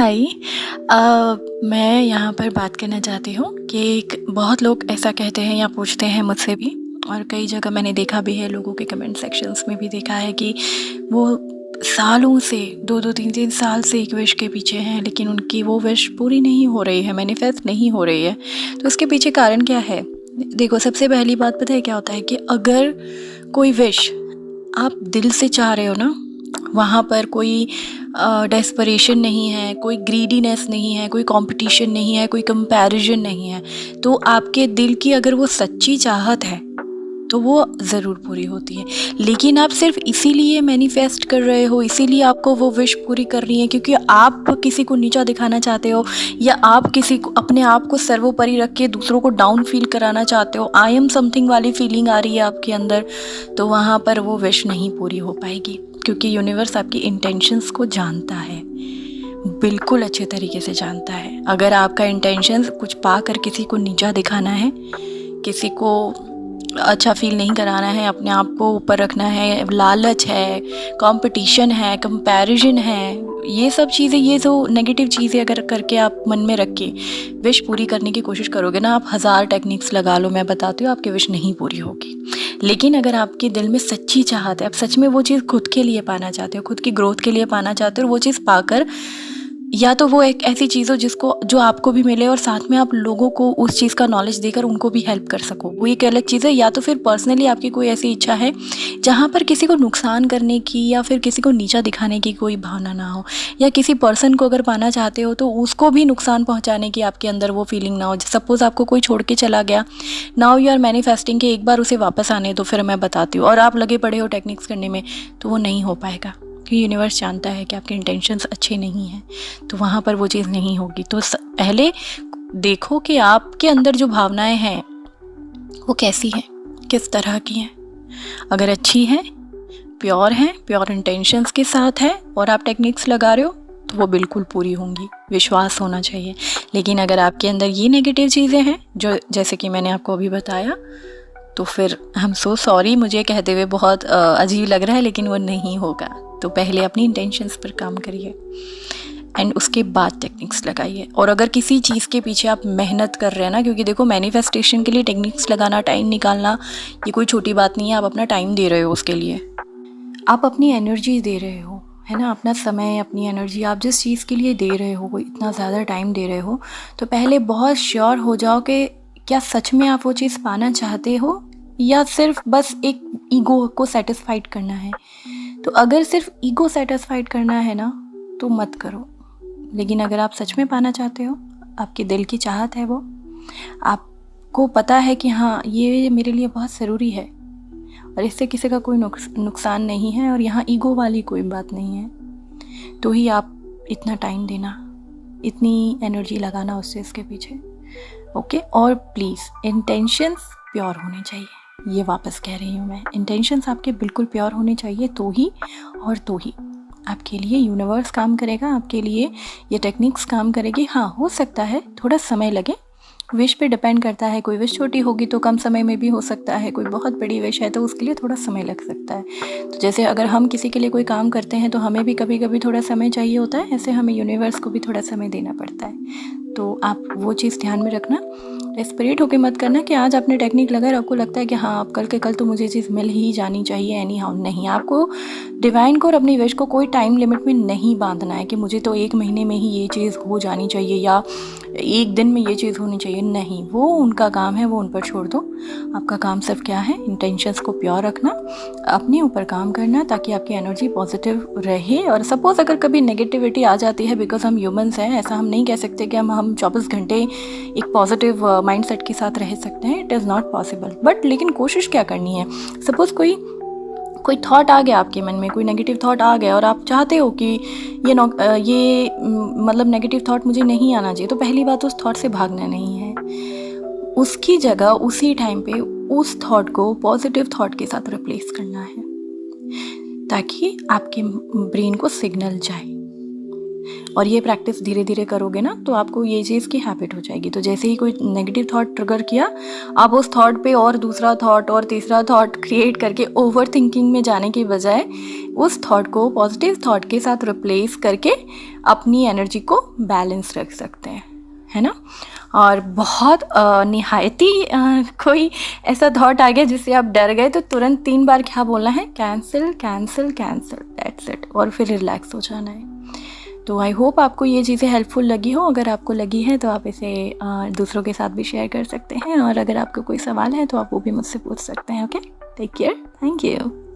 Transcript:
हाय। मैं यहाँ पर बात करना चाहती हूँ कि बहुत लोग ऐसा कहते हैं या पूछते हैं मुझसे भी, और कई जगह मैंने देखा भी है, लोगों के कमेंट सेक्शंस में भी देखा है कि वो सालों से 2-2 3-3 साल से एक विश के पीछे हैं, लेकिन उनकी वो विश पूरी नहीं हो रही है, मैनिफेस्ट नहीं हो रही है। तो उसके पीछे कारण क्या है? देखो, सबसे पहली बात पता है क्या होता है कि अगर कोई विश आप दिल से चाह रहे हो ना, वहाँ पर कोई डेस्परेशन नहीं है, कोई ग्रीडीनेस नहीं है, कोई कंपटीशन नहीं है, कोई कंपैरिजन नहीं है। तो आपके दिल की अगर वो सच्ची चाहत है तो वो ज़रूर पूरी होती है। लेकिन आप सिर्फ इसीलिए मैनिफेस्ट कर रहे हो, इसीलिए आपको वो विश पूरी करनी है क्योंकि आप किसी को नीचा दिखाना चाहते हो, या आप किसी को, अपने आप को सर्वोपरि रख के दूसरों को डाउन फील कराना चाहते हो, आई एम समथिंग वाली फीलिंग आ रही है आपके अंदर, तो वहाँ पर वो विश नहीं पूरी हो पाएगी। क्योंकि यूनिवर्स आपकी इंटेंशंस को जानता है, बिल्कुल अच्छे तरीके से जानता है। अगर आपका इंटेंशंस कुछ पाकर किसी को नीचा दिखाना है, किसी को अच्छा फील नहीं कराना है, अपने आप को ऊपर रखना है, लालच है, कंपटीशन है, कंपैरिजन है, ये सब चीज़ें, ये जो नेगेटिव चीज़ें अगर करके आप मन में रख के विश पूरी करने की कोशिश करोगे ना, आप 1000 टेक्निक्स लगा लो, मैं बताती हूँ आपकी विश नहीं पूरी होगी। लेकिन अगर आपके दिल में सच्ची चाहत है, आप सच में वो चीज़ खुद के लिए पाना चाहते हो, खुद की ग्रोथ के लिए पाना चाहते हो, और वो चीज़ पाकर या तो वो एक ऐसी चीज़ हो जो आपको भी मिले और साथ में आप लोगों को उस चीज़ का नॉलेज देकर उनको भी हेल्प कर सको, वो एक अलग चीज़ है। या तो फिर पर्सनली आपकी कोई ऐसी इच्छा है जहाँ पर किसी को नुकसान करने की या फिर किसी को नीचा दिखाने की कोई भावना ना हो, या किसी पर्सन को अगर पाना चाहते हो तो उसको भी नुकसान पहुँचाने की आपके अंदर वो फीलिंग ना हो। सपोज़ आपको कोई छोड़ के चला गया, नाउ यू आर मैनिफेस्टिंग कि एक बार उसे वापस आने दो, फिर मैं बताती हूँ, और आप लगे पड़े हो टेक्निक्स करने में, तो वो नहीं हो पाएगा क्योंकि यूनिवर्स जानता है कि आपके इंटेंशंस अच्छे नहीं हैं, तो वहाँ पर वो चीज़ नहीं होगी। तो पहले देखो कि आपके अंदर जो भावनाएं हैं वो कैसी हैं, किस तरह की हैं। अगर अच्छी हैं, प्योर इंटेंशंस के साथ है और आप टेक्निक्स लगा रहे हो, तो वो बिल्कुल पूरी होंगी, विश्वास होना चाहिए। लेकिन अगर आपके अंदर ये नेगेटिव चीज़ें हैं, जो जैसे कि मैंने आपको अभी बताया, तो फिर आई एम सो सॉरी, मुझे कहते हुए बहुत अजीब लग रहा है, लेकिन वो नहीं होगा। तो पहले अपनी इंटेंशंस पर काम करिए एंड उसके बाद टेक्निक्स लगाइए। और अगर किसी चीज़ के पीछे आप मेहनत कर रहे हैं ना, क्योंकि देखो, मैनिफेस्टेशन के लिए टेक्निक्स लगाना, टाइम निकालना, ये कोई छोटी बात नहीं है। आप अपना टाइम दे रहे हो उसके लिए, आप अपनी एनर्जी दे रहे हो, है ना, अपना समय, अपनी एनर्जी आप जिस चीज़ के लिए दे रहे हो, वो इतना ज़्यादा टाइम दे रहे हो, तो पहले बहुत श्योर हो जाओ कि क्या सच में आप वो चीज़ पाना चाहते हो या सिर्फ बस एक ईगो को सेटिस्फाइड करना है। तो अगर सिर्फ ईगो सेटिस्फाइड करना है ना, तो मत करो। लेकिन अगर आप सच में पाना चाहते हो, आपके दिल की चाहत है, वो आपको पता है कि हाँ, ये मेरे लिए बहुत ज़रूरी है और इससे किसी का कोई नुकसान नहीं है और यहाँ ईगो वाली कोई बात नहीं है, तो ही आप इतना टाइम देना, इतनी एनर्जी लगाना उस चीज़ के पीछे। ओके। और प्लीज़ इंटेंशंस प्योर होने चाहिए, ये वापस कह रही हूँ मैं, इंटेंशंस आपके बिल्कुल प्योर होने चाहिए, तो ही आपके लिए यूनिवर्स काम करेगा, आपके लिए ये टेक्निक्स काम करेगी। हाँ, हो सकता है थोड़ा समय लगे, विश पे डिपेंड करता है। कोई विश छोटी होगी तो कम समय में भी हो सकता है, कोई बहुत बड़ी विश है तो उसके लिए थोड़ा समय लग सकता है। तो जैसे अगर हम किसी के लिए कोई काम करते हैं तो हमें भी कभी कभी थोड़ा समय चाहिए होता है, ऐसे हमें यूनिवर्स को भी थोड़ा समय देना पड़ता है। तो आप वो चीज़ ध्यान में रखना। डेस्परेट होकर मत करना कि आज आपने टेक्निक लगाया, आपको लगता है कि हाँ, अब कल के कल तो मुझे चीज़ मिल ही जानी चाहिए एनी हाउ। नहीं, आपको डिवाइन को और अपनी विश को कोई टाइम लिमिट में नहीं बांधना है कि मुझे तो 1 महीने में ही ये चीज़ हो जानी चाहिए या 1 दिन में ये चीज़ होनी चाहिए। नहीं, वो उनका काम है, वो उन पर छोड़ दो। आपका काम सिर्फ क्या है, इंटेंशंस को प्योर रखना, अपने ऊपर काम करना, ताकि आपकी एनर्जी पॉजिटिव रहे। और सपोज़ अगर कभी नेगेटिविटी आ जाती है, बिकॉज हम ह्यूमंस हैं, ऐसा हम नहीं कह सकते कि हम 24 घंटे एक पॉजिटिव माइंडसेट के साथ रह सकते हैं, it is not possible. But लेकिन कोशिश क्या करनी है, सपोज़ कोई थॉट आ गया आपके मन में, कोई नेगेटिव थॉट आ गया और आप चाहते हो कि ये मतलब नेगेटिव थॉट मुझे नहीं आना चाहिए, तो पहली बात उस थॉट से भागना नहीं है, उसकी जगह उसी टाइम पे उस थॉट को पॉजिटिव थॉट के साथ रिप्लेस करना है, ताकि आपके ब्रेन को सिग्नल जाए और ये प्रैक्टिस धीरे धीरे करोगे ना तो आपको ये चीज़ की हैबिट हो जाएगी। तो जैसे ही कोई नेगेटिव थॉट ट्रिगर किया, आप उस थॉट पे और दूसरा थॉट और तीसरा थॉट क्रिएट करके ओवर थिंकिंग में जाने की बजाय उस थॉट को पॉजिटिव थॉट के साथ रिप्लेस करके अपनी एनर्जी को बैलेंस रख सकते हैं, है ना। और बहुत निहायती कोई ऐसा थॉट आ गया जिससे आप डर गए तो तुरंत 3 बार क्या बोलना है, cancel cancel cancel, that's it, और फिर रिलैक्स हो जाना है। तो आई होप आपको ये चीज़ें हेल्पफुल लगी हो। अगर आपको लगी है तो आप इसे दूसरों के साथ भी शेयर कर सकते हैं, और अगर आपको कोई सवाल है तो आप वो भी मुझसे पूछ सकते हैं। Okay, take care, thank you.